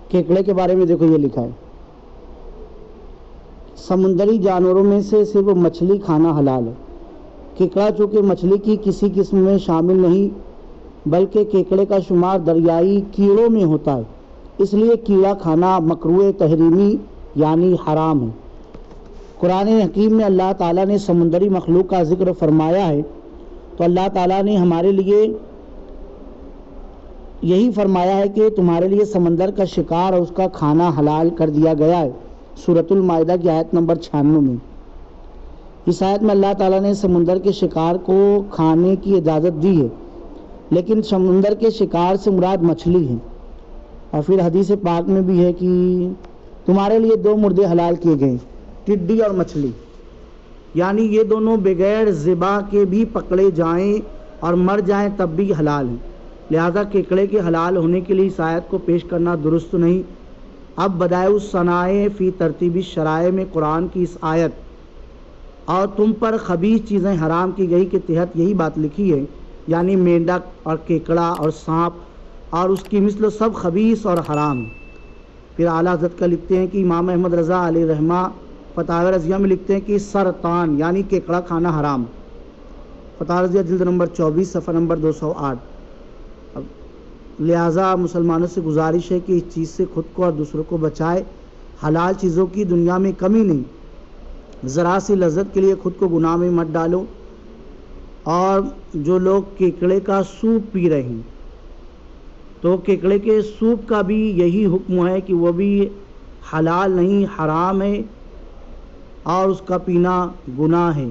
کیکڑے کے بارے میں دیکھو یہ لکھا ہے، سمندری جانوروں میں سے صرف مچھلی کھانا حلال ہے۔ کیکڑا چونکہ مچھلی کی کسی قسم میں شامل نہیں بلکہ کیکڑے کا شمار دریائی کیڑوں میں ہوتا ہے، اس لیے کیڑا کھانا مکروہ تحریمی یعنی حرام ہے۔ قرآن حکیم میں اللہ تعالیٰ نے سمندری مخلوق کا ذکر فرمایا ہے تو اللہ تعالیٰ نے ہمارے لیے یہی فرمایا ہے کہ تمہارے لیے سمندر کا شکار اور اس کا کھانا حلال کر دیا گیا ہے، سورۃ المائدہ کی آیت نمبر 96 میں۔ اس آیت میں اللہ تعالیٰ نے سمندر کے شکار کو کھانے کی اجازت دی ہے، لیکن سمندر کے شکار سے مراد مچھلی ہے۔ اور پھر حدیث پاک میں بھی ہے کہ تمہارے لیے 2 مردے حلال کیے گئے، ٹڈی اور مچھلی، یعنی یہ دونوں بغیر ذبح کے بھی پکڑے جائیں اور مر جائیں تب بھی حلال ہیں، لہذا کیکڑے کے حلال ہونے کے لیے اس آیت کو پیش کرنا درست نہیں۔ اب بدائع الصنائع فی ترتیب الشرائع میں قرآن کی اس آیت اور تم پر خبیث چیزیں حرام کی گئی کے تحت یہی بات لکھی ہے، یعنی مینڈک اور کیکڑا اور سانپ اور اس کی مثل سب خبیث اور حرام ہیں۔ پھر اعلیٰ حضرت کا لکھتے ہیں کہ امام احمد رضا علیہ رحمہ فتاوی رضیہ میں لکھتے ہیں کہ سرطان یعنی کیکڑا کھانا حرام۔ فتاوی رضیہ جلد نمبر 24 صفحہ نمبر 208۔ لہٰذا مسلمانوں سے گزارش ہے کہ اس چیز سے خود کو اور دوسروں کو بچائے۔ حلال چیزوں کی دنیا میں کمی نہیں، ذرا سی لذت کے لیے خود کو گناہ میں مت ڈالو۔ اور جو لوگ کیکڑے کا سوپ پی رہے ہیں تو کیکڑے کے سوپ کا بھی یہی حکم ہے کہ وہ بھی حلال نہیں، حرام ہے اور اس کا پینا گناہ ہے۔